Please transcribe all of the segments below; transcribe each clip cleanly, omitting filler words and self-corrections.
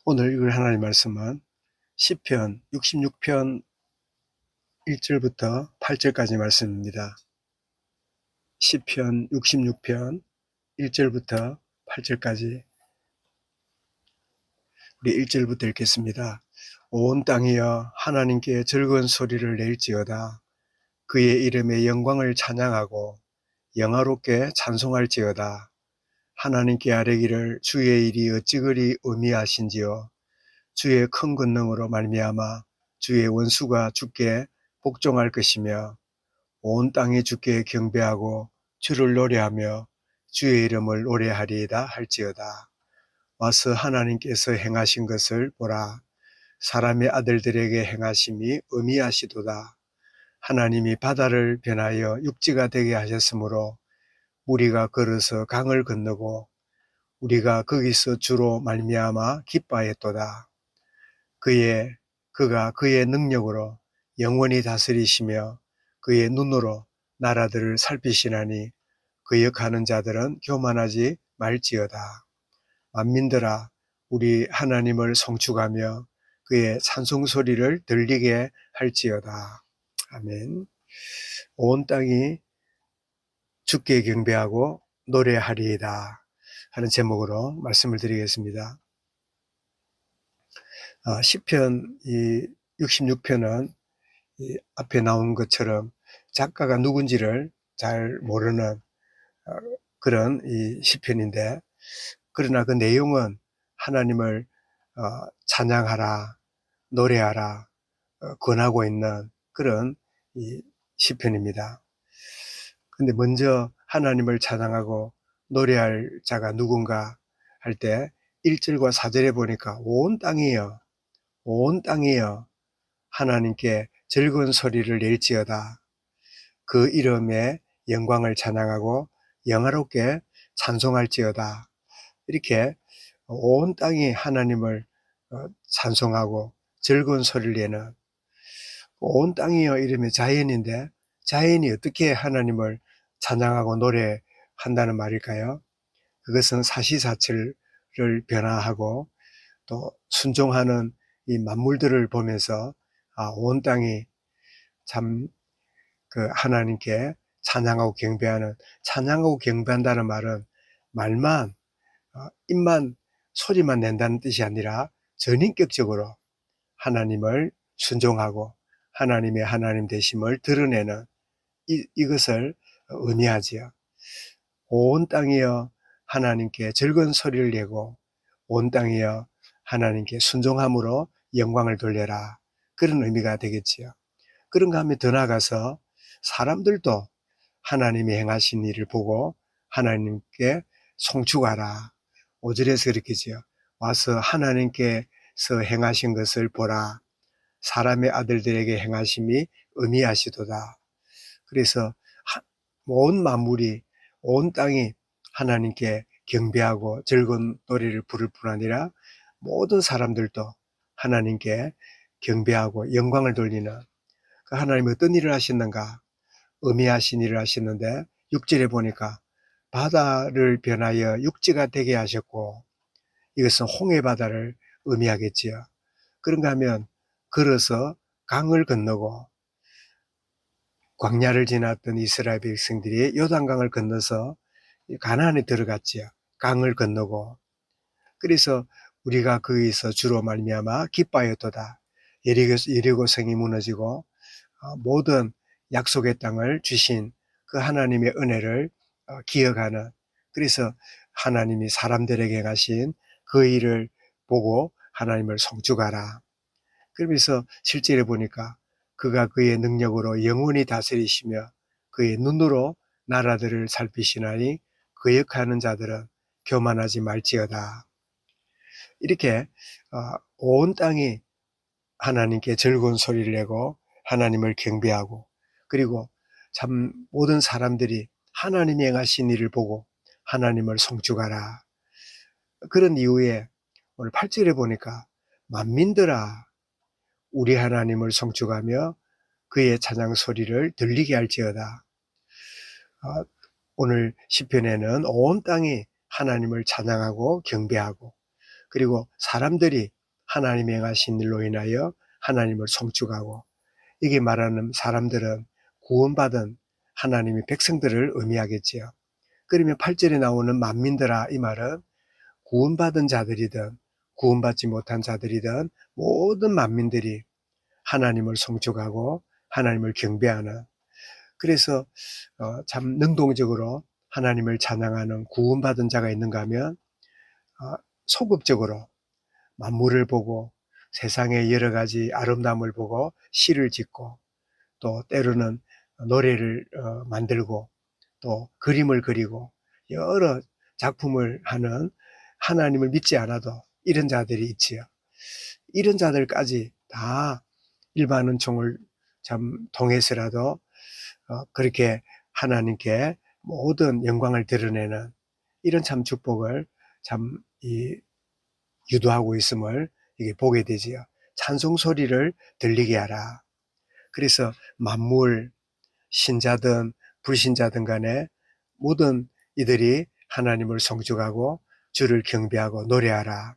오늘 읽을 하나님의 말씀은 시편 66편 1절부터 8절까지 말씀입니다. 시편 66편 1절부터 8절까지 우리 1절부터 읽겠습니다. 온 땅이여 하나님께 즐거운 소리를 낼지어다. 그의 이름의 영광을 찬양하고 영화롭게 찬송할지어다. 하나님께 아뢰기를 주의 일이 어찌 그리 의미하신지요. 주의 큰 권능으로 말미암아 주의 원수가 주께 복종할 것이며 온 땅이 주께 경배하고 주를 노래하며 주의 이름을 노래하리이다 할지어다. 와서 하나님께서 행하신 것을 보라. 사람의 아들들에게 행하심이 의미하시도다. 하나님이 바다를 변하여 육지가 되게 하셨으므로 우리가 걸어서 강을 건너고 우리가 거기서 주로 말미암아 기뻐하였도다. 그가 그의 능력으로 영원히 다스리시며 그의 눈으로 나라들을 살피시나니 거역하는 자들은 교만하지 말지어다. 만민들아 우리 하나님을 송축하며 그의 찬송 소리를 들리게 할지어다. 아멘. 온 땅이 주께 경배하고 노래하리이다 하는 제목으로 말씀을 드리겠습니다. 시편 66편은 앞에 나온 것처럼 작가가 누군지를 잘 모르는 그런 이 시편인데, 그러나 그 내용은 하나님을 찬양하라, 노래하라 권하고 있는 그런 이 시편입니다. 근데 먼저 하나님을 찬양하고 노래할 자가 누군가 할 때 1절과 4절에 보니까 온 땅이여 하나님께 즐거운 소리를 낼지어다. 그 이름의 영광을 찬양하고 영화롭게 찬송할지어다. 이렇게 온 땅이 하나님을 찬송하고 즐거운 소리를 내는, 온 땅이여 이름의 자연인데 자연이 어떻게 하나님을 찬양하고 노래한다는 말일까요? 그것은 사시사철을 변화하고 또 순종하는 이 만물들을 보면서 온 땅이 참 그 하나님께 찬양하고 경배한다는 말은 말만 입만 소리만 낸다는 뜻이 아니라 전인격적으로 하나님을 순종하고 하나님의 하나님 되심을 드러내는 이것을 의미하지요. 온 땅이여 하나님께 즐거운 소리를 내고 온 땅이여 하나님께 순종함으로 영광을 돌려라. 그런 의미가 되겠지요. 그런가 하면 더 나아가서 사람들도 하나님이 행하신 일을 보고 하나님께 송축하라. 5절에서 그렇게 지요. 와서 하나님께서 행하신 것을 보라. 사람의 아들들에게 행하심이 의미하시도다. 그래서 온 만물이, 온 땅이 하나님께 경배하고 즐거운 노래를 부를 뿐 아니라 모든 사람들도 하나님께 경배하고 영광을 돌리는, 그 하나님이 어떤 일을 하셨는가 의미하신 일을 하셨는데 6절에 보니까 바다를 변하여 육지가 되게 하셨고, 이것은 홍해 바다를 의미하겠지요. 그런가 하면 걸어서 강을 건너고, 광야를 지났던 이스라엘 백성들이 요단강을 건너서 가나안에 들어갔지요. 강을 건너고, 그래서 우리가 거기서 주로 말미암아 기뻐하였도다. 여리고성이 무너지고 모든 약속의 땅을 주신 그 하나님의 은혜를 기억하는, 그래서 하나님이 사람들에게 행하신 그 일을 보고 하나님을 송축하라. 그러면서 실제로 보니까 그가 그의 능력으로 영원히 다스리시며 그의 눈으로 나라들을 살피시나니 거역하는 자들은 교만하지 말지어다. 이렇게 온 땅이 하나님께 즐거운 소리를 내고 하나님을 경배하고, 그리고 참 모든 사람들이 하나님이 행하신 일을 보고 하나님을 송축하라. 그런 이후에 오늘 8절에 보니까 만민들아 우리 하나님을 송축하며 그의 찬양 소리를 들리게 할지어다. 오늘 시편에는 온 땅이 하나님을 찬양하고 경배하고, 그리고 사람들이 하나님이 행하신 일로 인하여 하나님을 송축하고, 이게 말하는 사람들은 구원받은 하나님의 백성들을 의미하겠지요. 그러면 8절에 나오는 만민들아, 이 말은 구원받은 자들이든 구원받지 못한 자들이든 모든 만민들이 하나님을 송축하고 하나님을 경배하는, 그래서 참 능동적으로 하나님을 찬양하는 구원받은 자가 있는가 하면 소극적으로 만물을 보고 세상의 여러 가지 아름다움을 보고 시를 짓고, 또 때로는 노래를 만들고 또 그림을 그리고 여러 작품을 하는, 하나님을 믿지 않아도 이런 자들이 있지요. 이런 자들까지 다 일반 은총을 참 통해서라도 그렇게 하나님께 모든 영광을 드러내는 이런 참 축복을 참 유도하고 있음을 이게 보게 되지요. 찬송 소리를 들리게 하라. 그래서 만물, 신자든 불신자든 간에 모든 이들이 하나님을 송축하고 주를 경배하고 노래하라.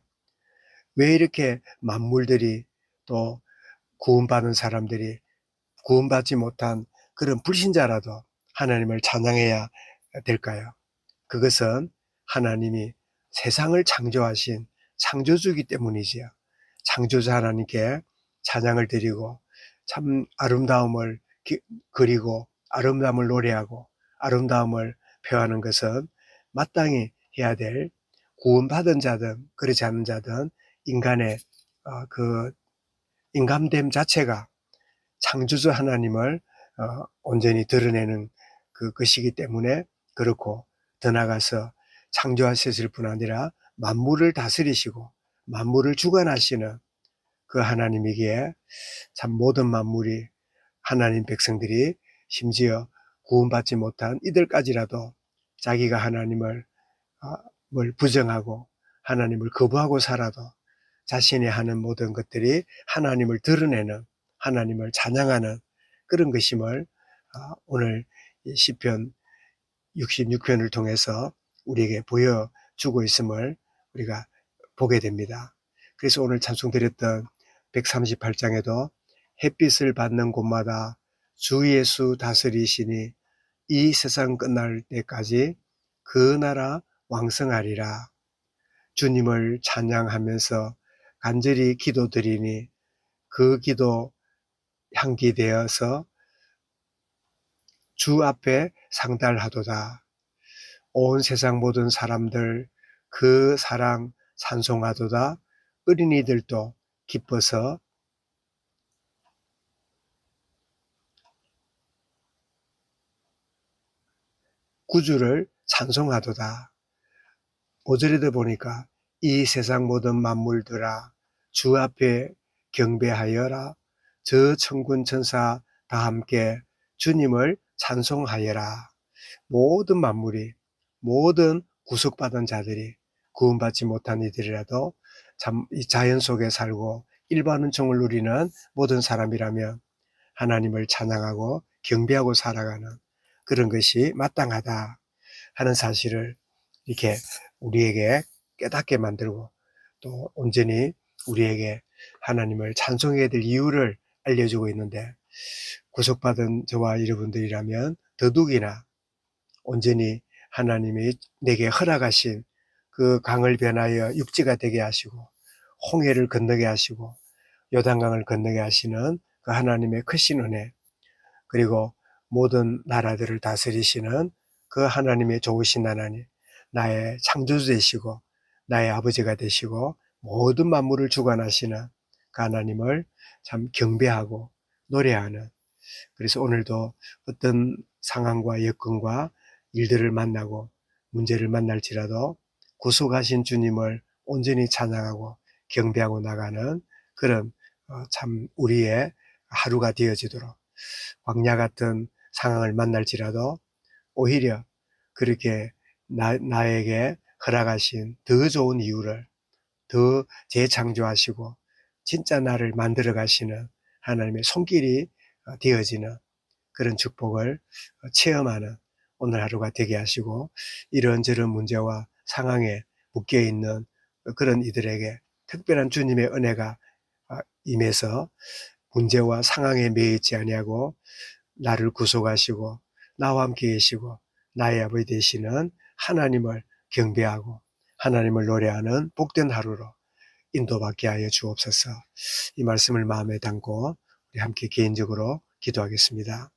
왜 이렇게 만물들이, 또 구원받은 사람들이, 구원받지 못한 그런 불신자라도 하나님을 찬양해야 될까요? 그것은 하나님이 세상을 창조하신 창조주이기 때문이지요. 창조자 하나님께 찬양을 드리고 참 아름다움을 그리고 아름다움을 노래하고 아름다움을 표하는 것은 마땅히 해야 될, 구원받은 자든 그렇지 않은 자든 인간의 그 인감됨 자체가 창조주 하나님을 온전히 드러내는 것이기 때문에 그렇고, 더 나아가서 창조하셨을 뿐 아니라 만물을 다스리시고 만물을 주관하시는 그 하나님이기에 참 모든 만물이, 하나님 백성들이, 심지어 구원받지 못한 이들까지라도 자기가 하나님을 부정하고 하나님을 거부하고 살아도 자신이 하는 모든 것들이 하나님을 드러내는, 하나님을 찬양하는 그런 것임을 오늘 시편 66편을 통해서 우리에게 보여주고 있음을 우리가 보게 됩니다. 그래서 오늘 찬송드렸던 138장에도 햇빛을 받는 곳마다 주 예수 다스리시니 이 세상 끝날 때까지 그 나라 왕성하리라. 주님을 찬양하면서 간절히 기도드리니 그 기도 향기 되어서 주 앞에 상달하도다. 온 세상 모든 사람들 그 사랑 찬송하도다. 어린이들도 기뻐서 구주를 찬송하도다. 5절에도 보니까 이 세상 모든 만물들아 주 앞에 경배하여라. 저 천군 천사 다 함께 주님을 찬송하여라. 모든 만물이, 모든 구속받은 자들이, 구원받지 못한 이들이라도 참 이 자연 속에 살고 일반 은총을 누리는 모든 사람이라면 하나님을 찬양하고 경배하고 살아가는 그런 것이 마땅하다 하는 사실을 이렇게 우리에게 깨닫게 만들고, 또 온전히 우리에게 하나님을 찬송해야 될 이유를 알려주고 있는데, 구속받은 저와 여러분들이라면 더욱이나 온전히 하나님이 내게 허락하신 그 강을 변하여 육지가 되게 하시고 홍해를 건너게 하시고 요단강을 건너게 하시는 그 하나님의 크신 은혜, 그리고 모든 나라들을 다스리시는 그 하나님의 좋으신 하나님, 나의 창조주 되시고 나의 아버지가 되시고 모든 만물을 주관하시는 그 하나님을 참 경배하고 노래하는, 그래서 오늘도 어떤 상황과 여건과 일들을 만나고 문제를 만날지라도 구속하신 주님을 온전히 찬양하고 경배하고 나가는 그런 참 우리의 하루가 되어지도록, 광야 같은 상황을 만날지라도 오히려 그렇게 나에게 허락하신 더 좋은 이유를 더 재창조하시고 진짜 나를 만들어 가시는 하나님의 손길이 되어지는 그런 축복을 체험하는 오늘 하루가 되게 하시고, 이런저런 문제와 상황에 묶여 있는 그런 이들에게 특별한 주님의 은혜가 임해서 문제와 상황에 매이지 아니하고 나를 구속하시고 나와 함께 계시고 나의 아버지 되시는 하나님을 경배하고 하나님을 노래하는 복된 하루로 인도받게 하여 주옵소서. 이 말씀을 마음에 담고 우리 함께 개인적으로 기도하겠습니다.